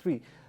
3,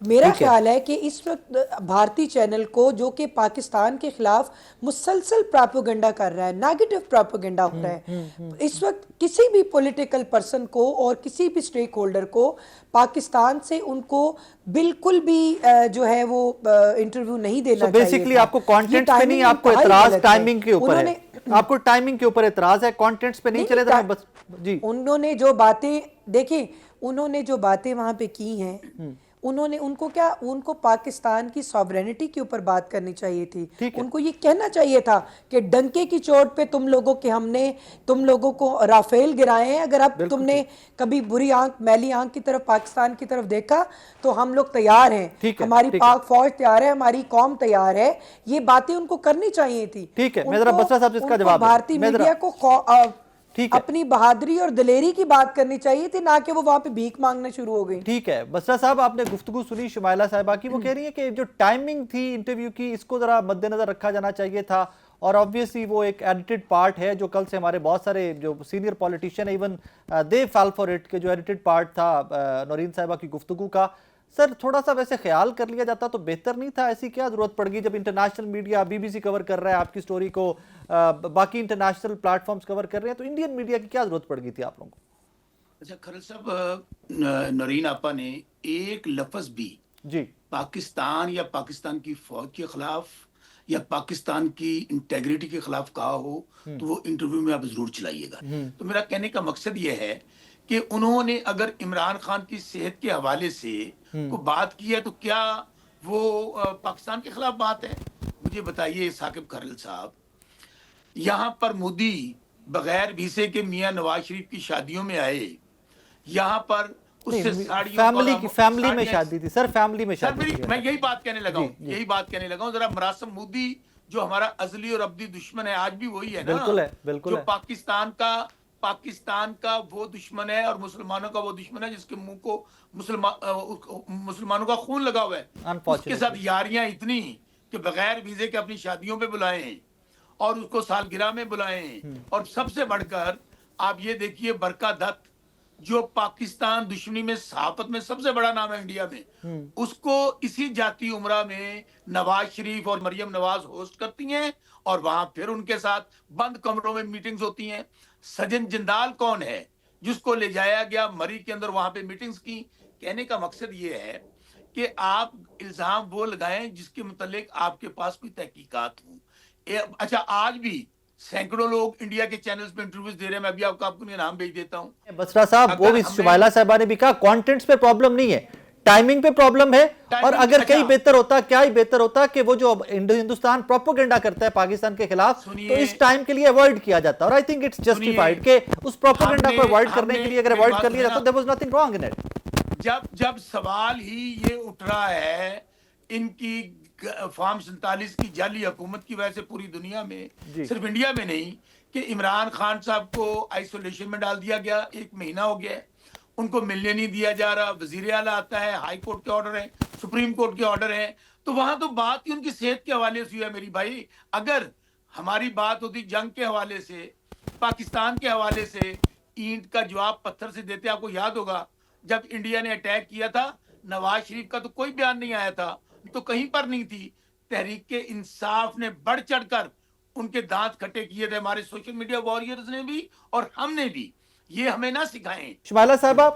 میرا خیال ہے کہ اس وقت بھارتی چینل کو جو کہ پاکستان کے خلاف مسلسل پراپوگنڈا کر رہا ہے، نیگیٹو پراپوگنڈا ہو رہا ہے، اس وقت کسی بھی پولیٹیکل پرسن کو اور کسی بھی سٹیک ہولڈر کو پاکستان سے ان کو بالکل بھی جو ہے وہ انٹرویو نہیں دینا چاہیے بیسیکلی تھا۔ آپ کو کانٹینٹس پہ نہیں، آپ کو اعتراض ٹائمنگ کے اوپر ہے، آپ کو ٹائمنگ کے اوپر اعتراض ہے، کانٹینٹس پہ نہیں چلے تو بس جی۔ انہوں نے جو باتیں دیکھیں، انہوں نے جو باتیں وہاں پہ کی ہیں، انہوں نے ان کو پاکستان کی سوورینٹی کے اوپر بات کرنی چاہیے تھی، ان کو یہ کہنا چاہیے تھا کہ ڈنکے کی چوٹ پہ ہم نے تم لوگوں کو رافیل گرائے ہیں، اگر اب تم نے کبھی بری آنکھ میلی آنکھ کی طرف پاکستان کی طرف دیکھا تو ہم لوگ تیار ہیں، ہماری پاک فوج تیار ہے، ہماری قوم تیار ہے، یہ باتیں ان کو کرنی چاہیے تھی۔ ٹھیک ہے، میں ذرا بسرا صاحب اس کا جواب بھارتی میڈیا کو اپنی بہادری اور دلیری کی بات کرنی چاہیے تھی، نہ کہ وہ وہاں پہ بھیک مانگنا شروع ہو گئی۔ ٹھیک ہے، بسرا صاحب آپ نے گفتگو سنی شمائلہ صاحبہ کی، وہ کہہ رہی ہیں کہ جو ٹائمنگ تھی انٹرویو کی اس کو ذرا مد نظر رکھا جانا چاہیے تھا، اور آبویسلی وہ ایک ایڈیٹڈ پارٹ ہے جو کل سے ہمارے بہت سارے جو senior politician even they fall for it کہ جو ایڈیٹڈ پارٹ تھا نورین صاحبہ کی گفتگو کا، سر تھوڑا سا ویسے خیال کر لیا جاتا تو بہتر نہیں تھا؟ ایسی کیا ضرورت پڑ گئی جب انٹرنیشنل میڈیا BBC کور کر رہا ہے آپ کی سٹوری کو، باقی انٹرنیشنل پلیٹ فارمز کور کر رہے ہیں، تو انڈین میڈیا کی کیا ضرورت پڑ گئی تھی آپ لوگوں کو؟ اچھا کھرل صاحب، نورین آپا نے ایک لفظ بھی جی پاکستان یا پاکستان کی فوج کے خلاف یا پاکستان کی انٹیگریٹی کے خلاف کہا ہو تو وہ انٹرویو میں آپ ضرور چلائیے گا۔ تو میرا کہنے کا مقصد یہ ہے کہ انہوں نے اگر عمران خان کی صحت کے حوالے سے کو بات کی ہے تو کیا وہ پاکستان کے خلاف بات ہے؟ مجھے بتائیے ثاقب کھرل صاحب، یہاں پر مودی بغیر ویزے کے میاں نواز شریف کی شادیوں میں آئے، یہاں پر اس سے فیملی میں شادی تھی سر، فیملی میں شادی تھی، میں یہی بات کہنے لگا ہوں، ذرا مراسم مودی جو ہمارا ازلی اور ابدی دشمن ہے، آج بھی وہی ہے نا، جو پاکستان کا وہ دشمن ہے اور مسلمانوں کا وہ دشمن ہے جس کے منہ کو مسلمانوں کا خون لگا ہوا ہے، اس کے ساتھ یاریاں اتنی کہ بغیر ویزے کے اپنی شادیوں پہ بلائیں اور اس کو سالگرہ میں بلائیں، اور سب سے بڑھ کر آپ یہ دیکھیے برکا دت جو پاکستان دشمنی میں صحافت میں سب سے بڑا نام ہے انڈیا میں، اس کو اسی جاتی عمرہ میں نواز شریف اور مریم نواز ہوسٹ کرتی ہیں اور وہاں پھر ان کے ساتھ بند کمروں میں میٹنگز ہوتی ہیں۔ سجن جندال کون ہے جس کو لے جایا گیا مری کے اندر وہاں پہ میٹنگز کی؟ کہنے کا مقصد یہ ہے کہ آپ الزام وہ لگائیں جس کے متعلق آپ کے پاس کوئی تحقیقات ہوں۔ اچھا آج بھی سینکڑوں لوگ انڈیا کے چینلز پہ انٹرویوز دے رہے ہیں، میں بھی آپ کو نام بھیج دیتا ہوں۔ بسرا صاحب وہ بھی شمائلہ صاحبہ نے بھی کہا کانٹینٹس پہ پرابلم نہیں ہے، ٹائمنگ پہ پرابلم ہے، اور اگر کئی بہتر ہوتا کیا ہی بہتر ہوتا کہ وہ جو ہندوستان پروپیگنڈا کرتا ہے پاکستان کے خلاف تو اس ٹائم کے لیے ایوائڈ کیا جاتا، اور آئی تھنک اٹس جسٹیفائڈ کہ اس پروپیگنڈا کو ایوائڈ کرنے کے لیے اگر ایوائڈ کر لیا جاتا there was nothing wrong in it۔ جب سوال ہی یہ اٹھ رہا ہے ان کی فارم 47 کی جعلی حکومت کی وجہ سے پوری دنیا میں، صرف انڈیا میں نہیں، کہ عمران خان صاحب کو آئسولیشن میں ڈال دیا گیا، 1 مہینہ ہو گیا، ان کو ملنے نہیں دیا جا رہا، وزیر اعلیٰ آتا ہے، ہائی کورٹ کے آرڈر ہیں، سپریم کورٹ کے آرڈر ہیں، تو وہاں تو بات ہی ان کی صحت کے حوالے سے ہے میری بھائی۔ اگر ہماری بات ہوتی جنگ کے حوالے سے، پاکستان کے حوالے سے، اینٹ کا جواب پتھر سے دیتے۔ آپ کو یاد ہوگا جب انڈیا نے اٹیک کیا تھا نواز شریف کا تو کوئی بیان نہیں آیا تھا، تو کہیں پر نہیں تھی۔ تحریک انصاف نے بڑھ چڑھ کر ان کے دانت کھٹے کیے تھے، ہمارے سوشل میڈیا وارئرز نے بھی اور ہم نے بھی۔ یہ ہمیں نہ سکھائیں۔ شمائلہ صاحبہ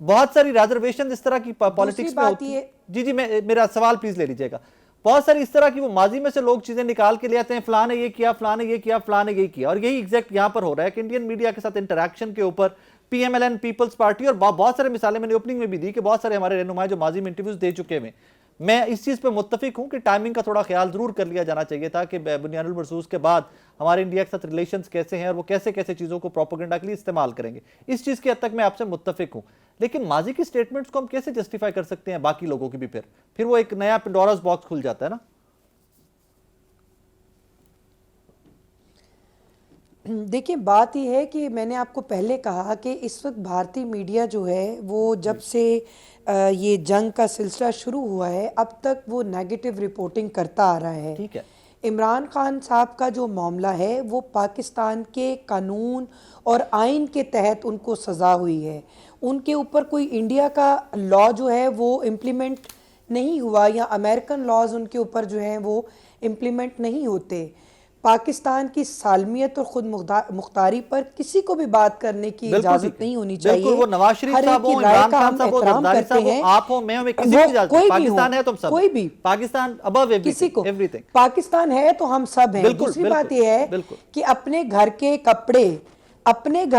بہت ساری ریزرویشن اس طرح کی پالیٹکس میں ہوتی ہے، جی میرا سوال پلیز لے لیجئے گا، بہت ساری اس طرح کی وہ ماضی میں سے لوگ چیزیں نکال کے لے آتے ہیں، فلاں نے یہ کیا، فلاں نے یہ کیا، فلاں نے یہ کیا، اور یہی ایگزیکٹ یہاں پر ہو رہا ہے کہ انڈین میڈیا کے ساتھ انٹریکشن کے اوپر PMLN پیپلز پارٹی، اور بہت سارے مثالیں میں نے اوپننگ میں بھی دی کہ بہت سارے ہمارے رہنمائے جو ماضی میں انٹرویوز دے چکے ہیں، میں اس چیز پہ متفق ہوں کہ ٹائمنگ کا تھوڑا خیال ضرور کر لیا جانا چاہیے تھا کہ بنیان المرصوص کے بعد ہمارے انڈیا کے ساتھ ریلیشنز کیسے ہیں اور وہ کیسے کیسے چیزوں کو پروپیگنڈا کے لیے استعمال کریں گے، اس چیز کی حد تک میں آپ سے متفق ہوں، لیکن ماضی کی سٹیٹمنٹس کو ہم کیسے جسٹیفائی کر سکتے ہیں باقی لوگوں کی بھی؟ پھر وہ ایک نیا پنڈوراز باکس کھل جاتا ہے نا۔ دیکھیں بات یہ ہے کہ میں نے آپ کو پہلے کہا کہ اس وقت بھارتی میڈیا جو ہے وہ جب سے یہ جنگ کا سلسلہ شروع ہوا ہے اب تک وہ نیگیٹو رپورٹنگ کرتا آ رہا ہے۔ ٹھیک ہے، عمران خان صاحب کا جو معاملہ ہے وہ پاکستان کے قانون اور آئین کے تحت ان کو سزا ہوئی ہے، ان کے اوپر کوئی انڈیا کا لا جو ہے وہ امپلیمنٹ نہیں ہوا یا امریکن لاز ان کے اوپر جو ہیں وہ امپلیمنٹ نہیں ہوتے. پاکستان کی سالمیت اور خود مختاری پر کسی کو بھی بات کرنے کی اجازت نہیں ہونی چاہیے. بالکل، وہ نواز شریف صاحب ہوں، عمران خان صاحب ہوں، زرداری صاحب ہوں، آپ ہوں، میں ہوں، کسی کی اجازت نہیں. پاکستان ہے تو ہم سب، کوئی بھی پاکستان above کسی کو everything. پاکستان ہے تو ہم سب ہیں. دوسری بات یہ ہے کہ اپنے گھر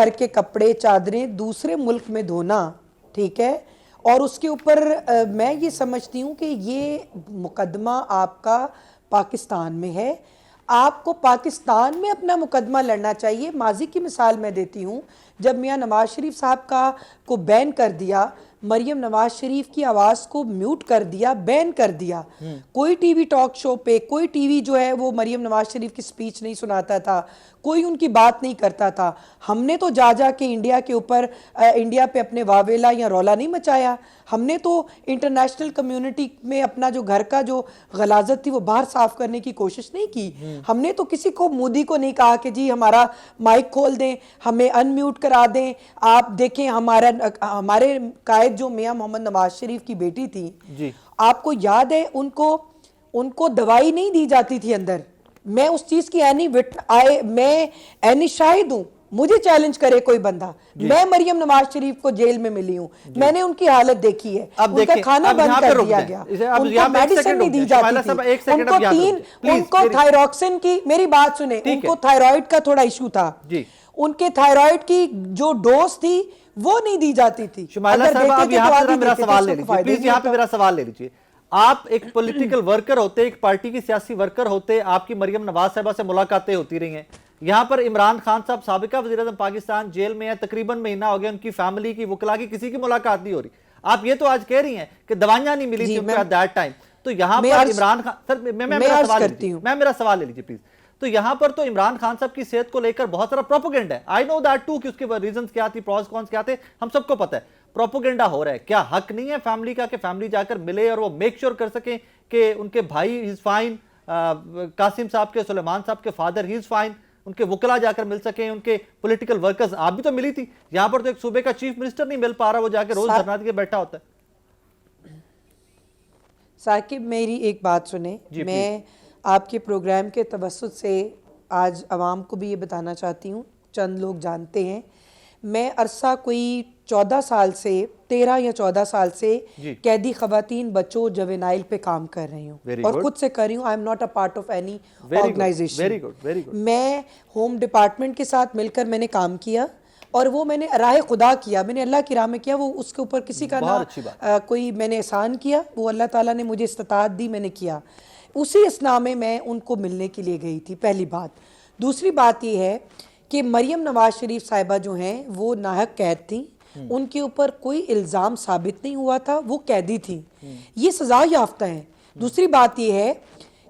کے کپڑے چادریں دوسرے ملک میں دھونا، ٹھیک ہے، اور اس کے اوپر میں یہ سمجھتی ہوں کہ یہ مقدمہ آپ کا پاکستان میں ہے. آپ کو پاکستان میں اپنا مقدمہ لڑنا چاہیے. ماضی کی مثال میں دیتی ہوں، جب میاں نواز شریف صاحب کو بین کر دیا، مریم نواز شریف کی آواز کو میوٹ کر دیا، بین کر دیا، کوئی ٹی وی ٹاک شو پہ کوئی ٹی وی جو ہے وہ مریم نواز شریف کی سپیچ نہیں سناتا تھا، کوئی ان کی بات نہیں کرتا تھا. ہم نے تو جا کے انڈیا کے اوپر انڈیا پہ اپنے واویلا یا رولا نہیں مچایا. ہم نے تو انٹرنیشنل کمیونٹی میں اپنا جو گھر کا جو غلاظت تھی وہ باہر صاف کرنے کی کوشش نہیں کی. ہم نے تو کسی کو، مودی کو نہیں کہا کہ جی ہمارا مائک کھول دیں، ہمیں ان میوٹ کرا دیں. آپ دیکھیں ہمارے قائد جو میاں محمد نواز شریف کی بیٹی تھی، آپ کو یاد ہے ان کو دوائی نہیں دی جاتی تھی اندر. میں اس چیز کی میں شاہد ہوں. مجھے چیلنج کرے کوئی بندہ، میں مریم نواز شریف کو جیل میں ملی ہوں، میں نے ان کی حالت دیکھی ہے. ان کا کھانا بند کر دیا گیا، ان کو میڈیسن نہیں دی جاتی تھی، ان کو تھائیروکسن کی، میری بات سنیں، ان کو تھائیرائیڈ کا تھوڑا ایشو تھا، ان کے تھائیرائیڈ کی جو ڈوز تھی وہ نہیں دی جاتی تھی. شمائلہ صاحب آپ یہاں پہ میرا سوال لے لیجئے، پلیز یہاں پہ میرا سوال لے لیجئے. آپ ایک پولیٹیکل ورکر ہوتے، ایک پارٹی کی سیاسی ورکر ہوتے، آپ کی مریم نواز صاحبہ سے ملاقاتیں ہوتی رہی ہیں. یہاں پر عمران خان صاحب سابقہ وزیر اعظم پاکستان جیل میں ہیں، تقریباً مہینہ ہو گیا، ان کی فیملی کی، وکلا کی، کسی کی ملاقات نہیں ہو رہی. آپ یہ تو آج کہہ رہی ہیں کہ دوائیاں نہیں ملی تھی ان کو ایٹ دیٹ ٹائم. تو یہاں پر عمران خان، سر میں میرا سوال لے لیجیے پلیز. تو یہاں پر تو عمران خان صاحب کی صحت کو لے کر بہت سارا پروپیگنڈا ہے. آئی نو دیٹ ٹو کہ اس کے ریزنز کیا تھی، پروز کونس کیا تھے، ہم سب کو پتہ ہے. پروپیگنڈا ہو رہا ہے. کیا حق نہیں ہے فیملی کا کہ فیملی جا کر ملے اور وہ میک شور کر سکیں کہ ان کے بھائی ہی از فائن، قاسم صاحب کے، سلیمان صاحب کے فادر ہی از فائن، ان کے وکلا جا کر مل سکیں، ان کے پولیٹیکل ورکرز. آپ بھی تو ملی تھی. یہاں پر تو ایک صوبے کا چیف منسٹر نہیں مل پا رہا، وہ جا کے روز دھرنا دے کے بیٹھا ہوتا ہے. ثاقب میری ایک بات سنیں، میں آپ کے پروگرام کے توسط سے آج عوام کو بھی یہ بتانا چاہتی ہوں، چند لوگ جانتے ہیں، میں عرصہ کوئی 14 سال سے 13 یا 14 سال سے قیدی خواتین بچوں جوینائل پہ کام کر رہی ہوں، اور خود سے کر رہی ہوں. I am not a part of any organisation. میں ہوم ڈپارٹمنٹ کے ساتھ مل کر میں نے کام کیا، اور وہ میں نے راہ خدا کیا، میں نے اللہ کی راہ میں کیا. وہ اس کے اوپر کسی کا نہ کوئی میں نے احسان کیا، وہ اللہ تعالیٰ نے مجھے استطاعت دی، میں نے کیا. اسی اثناء میں ان کو ملنے کے لیے گئی تھی. پہلی بات. دوسری بات یہ ہے کہ مریم نواز شریف صاحبہ جو ہیں وہ ناحق قید تھیں، ان کے اوپر کوئی الزام ثابت نہیں ہوا تھا، وہ قیدی تھیں، یہ سزا یافتہ ہیں. دوسری بات یہ ہے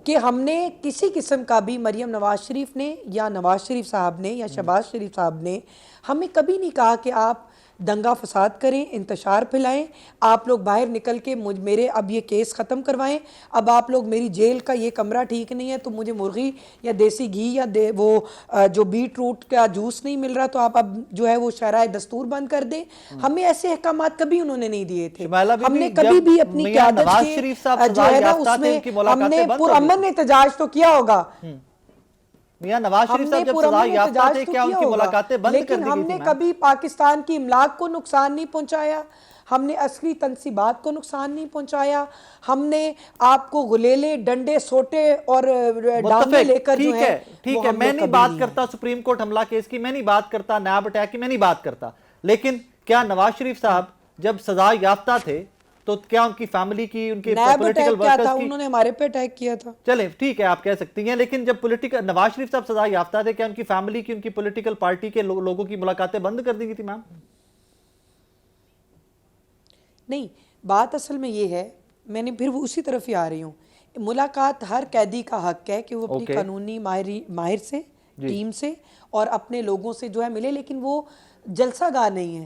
کہ ہم نے کسی قسم کا بھی، مریم نواز شریف نے یا نواز شریف صاحب نے یا شہباز شریف صاحب نے ہمیں کبھی نہیں کہا کہ آپ دنگا فساد کریں، انتشار پھیلائیں، آپ لوگ باہر نکل کے میرے اب یہ کیس ختم کروائیں، اب آپ لوگ میری جیل کا یہ کمرہ ٹھیک نہیں ہے تو مجھے مرغی یا دیسی گھی یا وہ جو بیٹ روٹ کا جوس نہیں مل رہا تو آپ اب جو ہے وہ شرائع دستور بند کر دیں. ہمیں ایسے احکامات کبھی انہوں نے نہیں دیے تھے. ہم نے کبھی بھی اپنی قیادت کے جو ہے نا اس میں ہم نے پرامن احتجاج تو کیا ہوگا. میاں نواز شریف صاحب جب سزا یافتہ تھے کیا ان کی ملاقاتیں بند کر دی گئی تھی؟ لیکن ہم نے کبھی پاکستان کی املاک کو نقصان نہیں پہنچایا، ہم نے عسکری تنصیبات کو نقصان نہیں پہنچایا، ہم نے آپ کو غلیلے، ڈنڈے، سوٹے اور ڈانگے لے کر جو ہے. ٹھیک ہے، میں نہیں بات کرتا سپریم کورٹ حملہ کیس کی، میں نہیں بات کرتا نیب اٹیک کی، میں نہیں بات کرتا. لیکن کیا نواز شریف صاحب جب سزا یافتہ تھے تو کیا ان کی فیملی کی، ان کے پولیٹیکل ورکرز کی، انہوں نے ہمارے پہ اٹیک کیا تھا؟ چلیں ٹھیک ہے آپ کہہ سکتی ہیں، لیکن جب نواز شریف صاحب سزا یافتہ تھے کیا ان کی فیملی کی، ان کی پولیٹیکل پارٹی کے لوگوں کی ملاقاتیں بند کر دی گئی تھی؟ میم نہیں، بات اصل میں یہ ہے، میں نے پھر وہ اسی طرف ہی آ رہی ہوں. ملاقات ہر قیدی کا حق ہے کہ وہ اپنی قانونی ماہر سے، ٹیم سے اور اپنے لوگوں سے جو ہے ملے، لیکن وہ جلسہ گاہ نہیں ہے.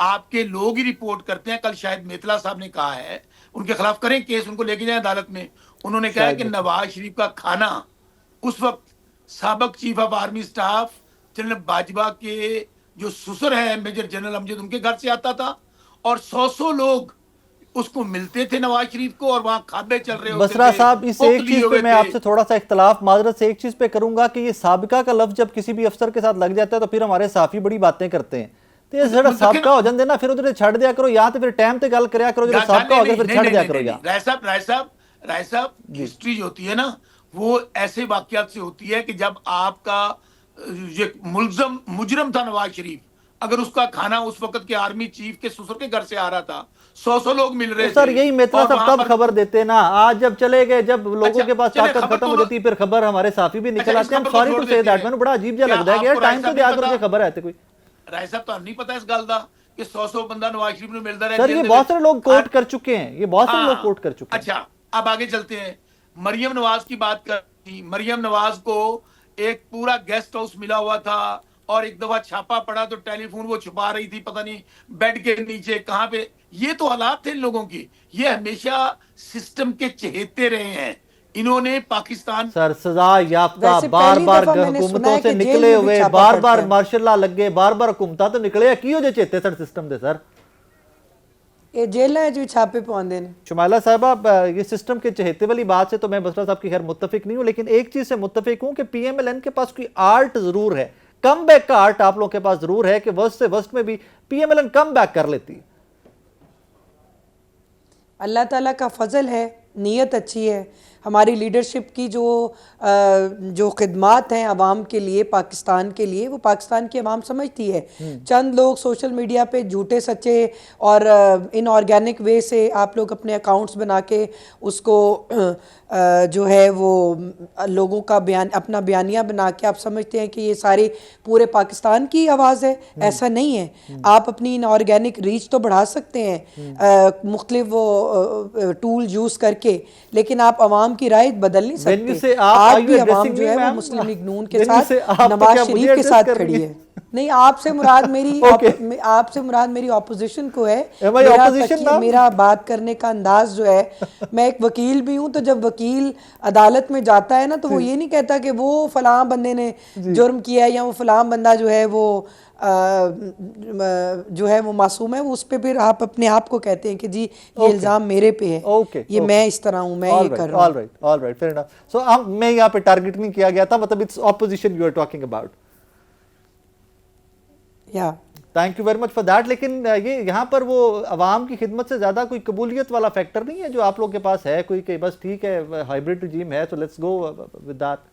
آپ کے لوگ ہی رپورٹ کرتے ہیں. کل شاہد میتلا صاحب نے کہا ہے ان کے خلاف کریں کیس, ان کو لے کے جائیں عدالت میں. انہوں نے کہا ہے کہ نواز شریف کا کھانا اس وقت سابق chief of army staff general Bajwa کے جو سسر ہیں میجر جنرل امجد, ان کے گھر سے آتا تھا, اور 100 لوگ اس کو ملتے تھے نواز شریف کو, اور وہاں کھابے چل رہے ہوتے تھے. بسرا صاحب اس ایک چیز پہ میں آپ سے تھوڑا سا اختلاف معذرت سے ایک چیز پہ کروں گا کہ یہ سابقہ کا لفظ جب کسی بھی افسر کے ساتھ لگ جاتا ہے تو پھر ہمارے صحافی بڑی باتیں کرتے ہیں. تو یہ ذرا سابقہ ہو جان دینا, پھر ادھر چھڑ دیا کرو, یہاں تو پھر ٹائم تے گل کریا کرو, جب سابقہ ہو گیا پھر چھڑ دیا کرو. یہاں رائے صاحب ہسٹری جو ہوتی ہے نا وہ ایسے واقعات سے ہوتی ہے کہ جب آپ کا یہ ملزم مجرم تھا نواز شریف, اگر اس کا کھانا اس وقت کے آرمی چیف کے سسر کے گھر سے آ رہا تھا, 100 لوگ مل رہے تھے. سر یہی میتلا صاحب تب خبر دیتے نا, آج جب چلے گئے, جب لوگوں کے پاس طاقت ختم ہو جاتی پھر خبر ہمارے صحافی بھی نکل آتے ہیں. سوری ٹو سے دیٹ, میں نے بڑا عجیب جا لگتا ہے کہ یار ٹائم تو دیا کرو کہ خبر آتے کوئی. رائے صاحب تو نہیں پتا اس گل دا کہ 100 بندہ نواز شریف نے ملتا رہا. سر یہ بہت سارے لوگ کوٹ کر چکے ہیں, یہ بہت سارے لوگ کوٹ کر چکے ہیں. اچھا اب آگے چلتے ہیں. مریم نواز کی بات کرتی, مریم نواز کو ایک پورا گیسٹ ہاؤس ملا ہوا تھا, اور ایک دفعہ چھاپا پڑا تو ٹیلی فون وہ چھپا رہی تھی, پتہ نہیں بیڈ کے نیچے کہاں پہ. یہ تو حالات تھے ان لوگوں کی. یہ ہمیشہ سسٹم کے چہیتے رہے ہیں. انہوں نے پاکستان سر سزا یافتہ بار بار حکومتوں سے نکلے ہوئے, بار بار مارشل لا لگے, بار بار حکومتہ تو نکلے, کیوں جو چیتے سر سسٹم دے. سر یہ جیل ہے جو چھاپے پوندے نے. شمائلہ صاحبہ یہ سسٹم کے چہیتے والی بات سے تو میں بسرا صاحب کی خیر متفق نہیں ہوں, لیکن ایک چیز سے متفق ہوں کہ پی ایم ایل این کے پاس کوئی آرٹ ضرور ہے, کم بیک کا آرٹ آپ لوگوں کے پاس ضرور ہے کہ ورسٹ سے ورسٹ میں بھی P M L N come back کر لیتی. اللہ تعالیٰ کا فضل ہے, نیت اچھی ہے. ہماری لیڈرشپ کی جو خدمات ہیں عوام کے لیے, پاکستان کے لیے, وہ پاکستان کی عوام سمجھتی ہے. چند لوگ سوشل میڈیا پہ جھوٹے سچے اور ان آرگینک وے سے آپ لوگ اپنے اکاؤنٹس بنا کے اس کو جو ہے وہ لوگوں کا اپنا بیانیہ بنا کے آپ سمجھتے ہیں کہ یہ سارے پورے پاکستان کی آواز ہے. ایسا نہیں ہے. آپ اپنی ان آرگینک ریچ تو بڑھا سکتے ہیں مختلف وہ ٹول یوز کر کے, لیکن آپ عوام کی رائے بدل نہیں سکتے. آج بھی عوام جو ہے وہ مسلم لیگ نون کے ساتھ, نواز شریف کے ساتھ کھڑی ہے. نہیں, آپ سے مراد میری اپوزیشن کو ہے. میرا بات کرنے کا انداز جو ہے, میں ایک وکیل بھی ہوں, تو جب وکیل عدالت میں جاتا ہے نا تو وہ یہ نہیں کہتا کہ وہ فلاں بندے نے جرم کیا ہے یا وہ فلاں بندہ جو ہے وہ معصوم ہے. وہ اس پہ پھر آپ اپنے آپ کو کہتے ہیں کہ جی یہ الزام میرے پہ ہے, یہ میں اس طرح ہوں, میں یہ کر رہا ہوں. all right, fair enough. So میں یہاں پہ ٹارگٹ نہیں کیا گیا تھا, مطلب it's opposition you are talking about. Thank you very much for that. لیکن یہ یہاں پر وہ عوام کی خدمت سے زیادہ کوئی قبولیت والا فیکٹر نہیں ہے جو آپ لوگ کے پاس ہے کوئی, کہ بس ٹھیک ہے ہائیبریڈ رجیم ہے تو لیٹس گو ود دیٹ.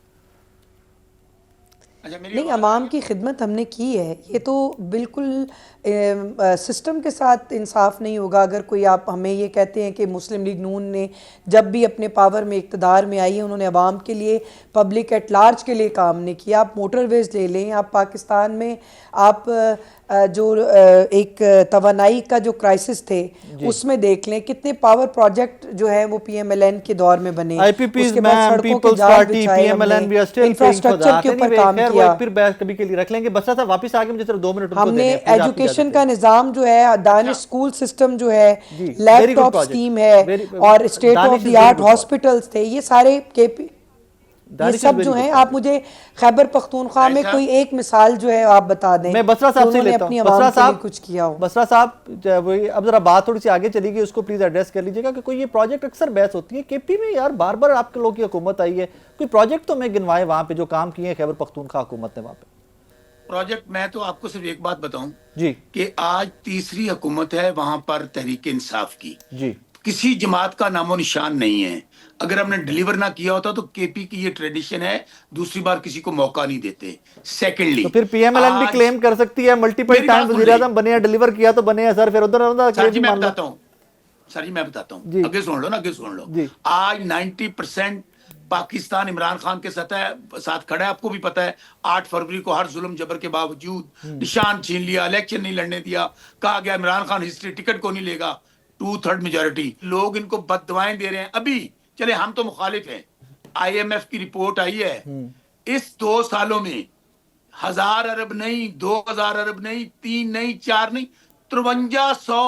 نہیں, عوام کی خدمت ہم نے کی ہے. یہ تو بالکل سسٹم کے ساتھ انصاف نہیں ہوگا اگر کوئی آپ ہمیں یہ کہتے ہیں کہ مسلم لیگ نون نے جب بھی اپنے پاور میں اقتدار میں آئی ہے انہوں نے عوام کے لیے, پبلک ایٹ لارج کے لیے کام نہیں کیا. آپ موٹر ویز لے لیں, آپ پاکستان میں آپ جو ایک توانائی کا جو کرائسس تھے اس میں دیکھ لیں کتنے پاور پروجیکٹ جو ہے وہ پی ایم ایل این کے دور میں بنے. اس کے بعد سڑکوں کے جال بچھائے, ہم نے انفراسٹرکچر کے اوپر کام کیا. پھر بحث کبھی کے لیے رکھ لیں گے. بس واپس آگے مجھے صرف 2 منٹ ہم نے ایجوکیشن کا نظام جو ہے, دانش اسکول سسٹم جو ہے, لیپ ٹاپ اسکیم ہے, اور state of the art hospitals تھے, یہ سارے یہ سب جو ہیں. آپ مجھے خیبر پختونخوا میں کوئی ایک مثال جو ہے آپ بتا دیں. میں بسرا صاحب سے لیتا ہوں. بسرا صاحب کچھ کیا ہو. بسرا صاحب اب ذرا بات تھوڑی سی آگے چلی گئی, اس کو پلیز ایڈریس کر لیجئے گا کہ کوئی یہ پروجیکٹ اکثر بحث ہوتی ہے کے پی میں, یار بار بار آپ کے لوگ کی حکومت آئی ہے, کوئی پروجیکٹ تو میں گنوائے وہاں پہ جو کام کیے ہیں خیبر پختونخوا حکومت نے وہاں پہ. پروجیکٹ میں تو آپ کو صرف ایک بات بتاؤں جی, کہ آج تیسری حکومت ہے وہاں پر تحریک انصاف کی. جی, کسی جماعت کا نام و نشان نہیں ہے. اگر ہم نے ڈیلیور نہ کیا ہوتا تو کے پی کی یہ ٹریڈیشن ہے, دوسری بار کسی کو موقع نہیں دیتے. سیکنڈلی تو پھر پی ایم ایل این بھی کلیم کر سکتی ہے, ملٹیپل ٹائم وزیر اعظم بنے ہیں, ڈیلیور کیا تو بنے ہیں. سر پھر ادھر سر جی میں بتاتا ہوں, آگے سن لو. آج 90% پاکستان عمران خان کے ساتھ کھڑا ہے. آپ کو بھی پتا ہے 8 فروری کو ہر ظلم جبر کے باوجود نشان چھین لیا, الیکشن نہیں لڑنے دیا, کہا گیا عمران خان ہسٹری ٹکٹ کو نہیں لے گا. 2/3 میجورٹی لوگ ان کو بد دعائیں دے رہے ہیں. ابھی چلے ہم تو مخالف ہیں, آئی ایم ایف کی رپورٹ آئی ہے, اس 2 سالوں میں 1000 ارب نہیں, 2000 ارب نہیں, 3 نہیں, 4 نہیں, 5300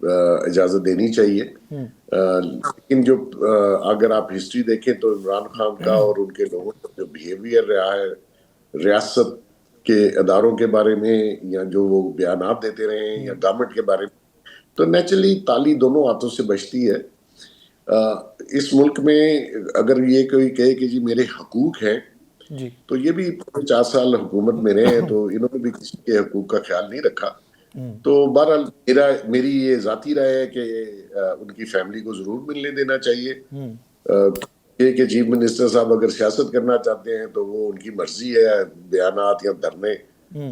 اجازت دینی چاہیے. لیکن جو اگر آپ ہسٹری دیکھیں تو عمران خان کا اور ان کے لوگوں کا جو بیہیویئر رہا ہے ریاست کے اداروں کے بارے میں یا جو وہ بیانات دیتے رہے ہیں یا گورنمنٹ کے بارے میں, تو نیچرلی تالی دونوں ہاتھوں سے بجتی ہے. اس ملک میں اگر یہ کوئی کہے کہ جی میرے حقوق ہیں, جی تو یہ بھی 4 سال حکومت میں رہے ہیں تو انہوں نے بھی کسی کے حقوق کا خیال نہیں رکھا. تو بہرحال میری یہ ذاتی رائے ہے کہ ان کی فیملی کو ضرور ملنے دینا چاہیے. کہ چیف منسٹر صاحب اگر سیاست کرنا چاہتے ہیں تو وہ ان کی مرضی ہے, بیانات یا دھرنے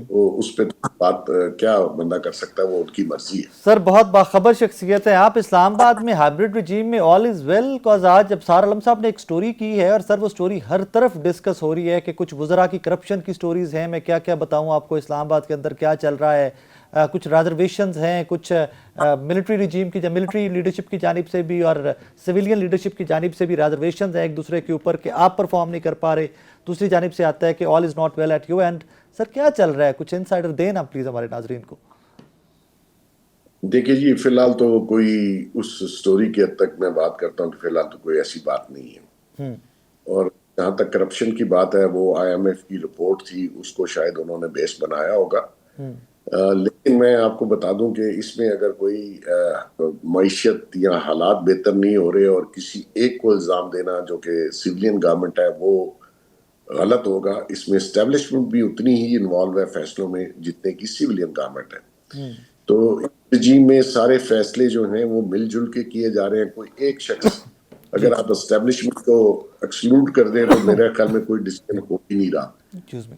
وہ اس پہ بات کیا بندہ کر سکتا ہے, وہ ان کی مرضی ہے. سر بہت باخبر شخصیت ہے آپ. اسلام آباد میں ہائبرڈ رجیم میں آل از ویل کاز آج جب سار عالم صاحب نے ایک سٹوری کی ہے, اور سر وہ سٹوری ہر طرف ڈسکس ہو رہی ہے کہ کچھ وزراء کی کرپشن کی سٹوریز ہیں. میں کیا کیا بتاؤں آپ کو اسلام آباد کے اندر کیا چل رہا ہے. کچھ ریزرویشنز ہیں, کچھ ملٹری رجیم کی ملٹری لیڈرشپ کی جانب سے بھی اور سویلین لیڈرشپ کی جانب سے بھی ریزرویشنز ہیں ایک دوسرے کے اوپر کہ آپ پرفارم نہیں کر پا رہے. دوسری جانب سے آتا ہے کہ all is not well at you and. Sir کیا چل رہا ہے, کچھ انسائڈر دیں نا پلیز ہمارے ناظرین کو. دیکھیے جی فی الحال تو کوئی اس سٹوری کی حد تک میں بات کرتا ہوں کہ فی الحال تو کوئی ایسی بات نہیں ہے. اور جہاں تک کرپشن کی بات ہے وہ IMF کی رپورٹ تھی, اس کو شاید انہوں نے بیس بنایا ہوگا. لیکن میں آپ کو بتا دوں کہ اس میں اگر کوئی معیشت یا حالات بہتر نہیں ہو رہے اور کسی ایک کو الزام دینا جو کہ سویلین گورنمنٹ ہے وہ غلط ہوگا. اس میں اسٹیبلشمنٹ بھی اتنی ہی انوالو ہے فیصلوں میں جتنے کی سویلین گورنمنٹ ہے. تو رجیم میں سارے فیصلے جو ہیں وہ مل جل کے کیے جا رہے ہیں. کوئی ایک شخص اگر آپ اسٹیبلشمنٹ کو ایکسکلوڈ کر دیں تو میرے خیال میں کوئی ڈیسیژن ہو ہی نہیں رہا.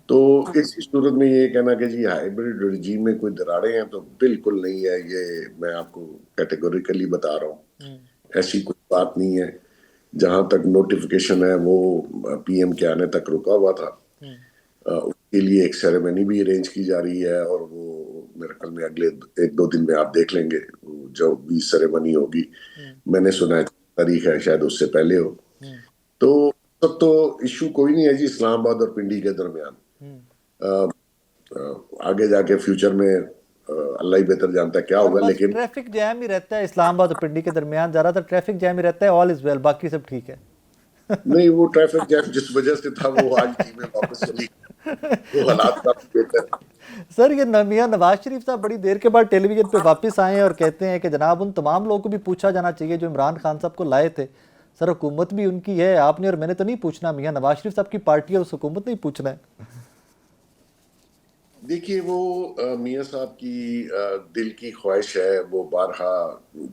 تو اس صورت میں یہ کہنا کہ جی ہائبرڈ رجیم میں کوئی دراڑیں ہیں تو بالکل نہیں ہے. یہ میں آپ کو کیٹیگوریکلی بتا رہا ہوں, ایسی کوئی بات نہیں ہے. جہاں تک نوٹیفیکیشن ہے وہ PM کے آنے تک رکا ہوا تھا. اس کے لیے ایک سیریمنی بھی ارینج کی جا رہی ہے اور وہ میرے خیال میں اگلے 1-2 دن میں آپ دیکھ لیں گے جو بھی سیریمنی ہوگی. میں نے سنا ہے تاریخ ہے شاید اس سے پہلے ہو. تو سب تو ایشو کوئی نہیں ہے جی اسلام آباد اور پنڈی کے درمیان. آگے جا کے فیوچر میں اللہ ہی بہتر جانتا ہے کیا ہوگا. لیکن ٹریفک جیم ہی رہتا ہے اسلام آباد اور پنڈی کے درمیان, زیادہ تر ٹریفک جیم ہی رہتا ہے. آل از ویل, باقی سب ٹھیک ہے. نہیں وہ ٹریفک جیم جس وجہ سے تھا وہ آج ٹیمیں واپس چلی, وہ حالات کافی بہتر. سر یہ میاں نواز شریف صاحب بڑی دیر کے بعد ٹیلی ویژن پہ واپس آئے ہیں اور کہتے ہیں کہ جناب ان تمام لوگوں کو بھی پوچھا جانا چاہیے جو عمران خان صاحب کو لائے تھے. سر حکومت بھی ان کی ہے, آپ نے اور میں نے تو نہیں پوچھنا, میاں نواز شریف صاحب کی پارٹی ہے, اس حکومت نہیں پوچھنا ہے. دیکھیے وہ میاں صاحب کی دل کی خواہش ہے, وہ بارہا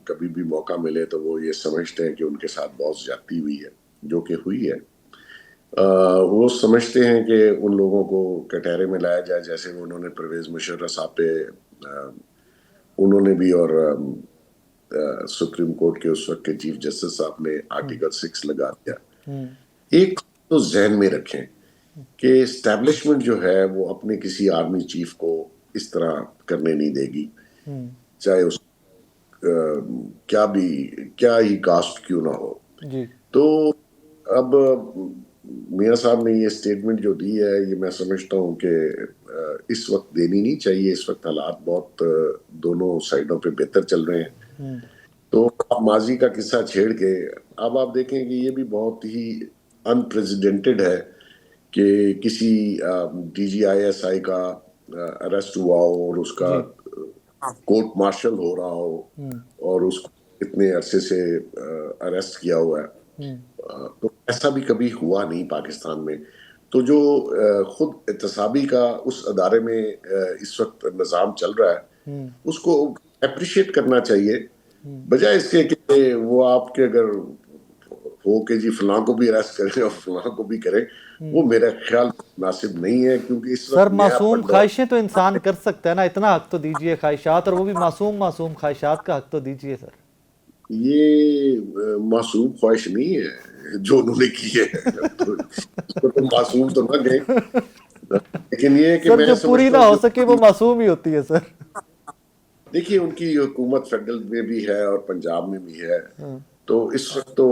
کبھی بھی موقع ملے تو وہ یہ سمجھتے ہیں کہ ان کے ساتھ بہت زیادتی ہوئی ہے, جو کہ ہوئی ہے. وہ سمجھتے ہیں کہ ان لوگوں کو کٹہرے میں لایا جائے, جیسے انہوں نے پرویز مشرف صاحب پہ انہوں نے بھی اور سپریم کورٹ کے اس وقت کے چیف جسٹس صاحب نے آرٹیکل 6 لگا دیا. ایک تو ذہن میں رکھیں کہ اسٹیبلشمنٹ جو ہے وہ اپنے کسی آرمی چیف کو اس طرح کرنے نہیں دے گی, چاہے اس کیا ہی کاسٹ کیوں نہ ہو. تو اب میاں صاحب نے یہ سٹیٹمنٹ جو دی ہے یہ میں سمجھتا ہوں کہ اس وقت دینی نہیں چاہیے. اس وقت حالات بہت دونوں سائڈوں پہ بہتر چل رہے ہیں. تو ماضی کا قصہ چھیڑ کے اب آپ دیکھیں کہ یہ بھی بہت ہی انپریزیڈنٹڈ ہے کہ کسی DGISI کا اریسٹ ہوا ہو اور اس کا کورٹ مارشل ہو رہا ہو اور اس کو اتنے عرصے سے اریسٹ کیا ہوا ہے. تو ایسا بھی کبھی ہوا نہیں پاکستان میں. تو جو خود احتسابی کا اس ادارے میں اس وقت نظام چل رہا ہے اس کو اپریشیٹ کرنا چاہیے, بجائے اس کے کہ وہ آپ کے اگر ہو کہ جی فلاں کو بھی اریسٹ کریں اور فلاں کو بھی کریں, وہ میرا خیال مناسب نہیں ہے. کیونکہ اس وقت سر معصوم خواہشیں تو انسان کر سکتا ہے نا, اتنا حق تو دیجئے خواہشات, اور وہ بھی معصوم خواہشات کا حق تو دیجئے. سر یہ معصوم خواہش نہیں ہے جو انہوں نے کی ہے, تو معصوم تو نہ گئے, لیکن یہ کہ سر جو پوری نہ ہو سکے وہ معصوم ہی ہوتی ہے. سر دیکھیے ان کی حکومت فیڈرل میں بھی ہے اور پنجاب میں بھی ہے, تو اس وقت تو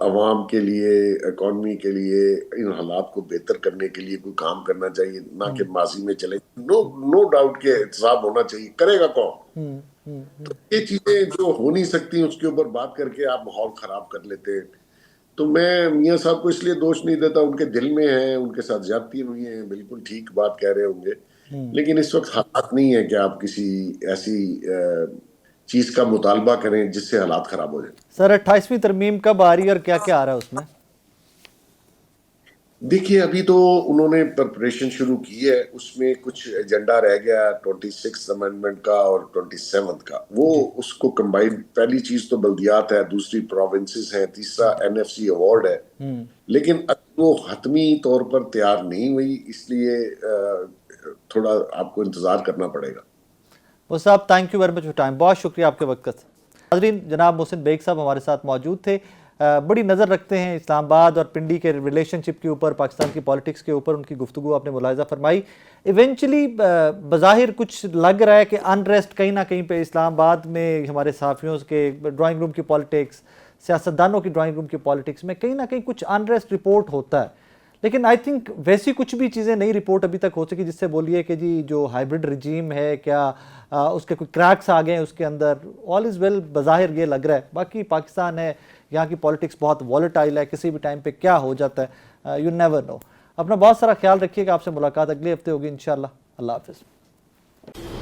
عوام کے لیے, اکانومی کے لیے, ان حالات کو بہتر کرنے کے لیے کوئی کام کرنا چاہیے, نہ کہ ماضی میں چلے. نو ڈاؤٹ کہ احتساب ہونا چاہیے. کرے گا کون؟ تو یہ چیزیں جو ہو نہیں سکتی اس کے اوپر بات کر کے آپ ماحول خراب کر لیتے ہیں. تو میں میاں صاحب کو اس لیے دوش نہیں دیتا, ان کے دل میں ہیں, ان کے ساتھ زیادتی ہوئی ہیں, بالکل ٹھیک بات کہہ رہے ہوں گے, لیکن اس وقت حالات نہیں ہے کہ آپ کسی ایسی چیز کا مطالبہ کریں جس سے حالات خراب ہو جائیں. سر 28ویں ترمیم کب آ رہی ہے اور کیا کیا آ رہا ہے اس میں؟ دیکھیے ابھی تو انہوں نے پریپریشن شروع کی ہے, اس میں کچھ ایجنڈا رہ گیا 26 امینڈمنٹ کا اور 27 کا, وہ اس کو کمبائن, پہلی چیز تو بلدیات ہے, دوسری پروونسز ہیں, تیسرا NFC ایوارڈ ہے, لیکن اب وہ حتمی طور پر تیار نہیں ہوئی, اس لیے تھوڑا آپ کو انتظار کرنا پڑے گا. وہ صاحب thank you very much for time, بہت شکریہ آپ کے وقت کا. حاضرین, جناب محسن بیگ صاحب ہمارے ساتھ موجود تھے, بڑی نظر رکھتے ہیں اسلام آباد اور پنڈی کے ریلیشن شپ کے اوپر, پاکستان کی پالیٹکس کے اوپر, ان کی گفتگو آپ نے ملاحظہ فرمائی. ایونچولی بظاہر کچھ لگ رہا ہے کہ انریسٹ کہیں نہ کہیں پہ اسلام آباد میں ہمارے صحافیوں کے ڈرائنگ روم کی پالیٹکس, سیاستدانوں کی ڈرائنگ روم کی پالیٹکس میں کہیں نہ کہیں کچھ انریسٹ رپورٹ ہوتا ہے, لیکن آئی تھنک ویسی کچھ بھی چیزیں نہیں رپورٹ ابھی تک ہو سکی جس سے بولیے کہ جی جو ہائیبرڈ رجیم ہے کیا اس کے کوئی کریکس آ گئے ہیں اس کے اندر. آل از ویل بظاہر یہ لگ رہا ہے, باقی پاکستان ہے, یہاں کی پالیٹکس بہت والیٹائل ہے, کسی بھی ٹائم پہ کیا ہو جاتا ہے, یو نیور نو. اپنا بہت سارا خیال رکھیے گا, آپ سے ملاقات اگلے ہفتے ہوگی انشاءاللہ. اللہ حافظ.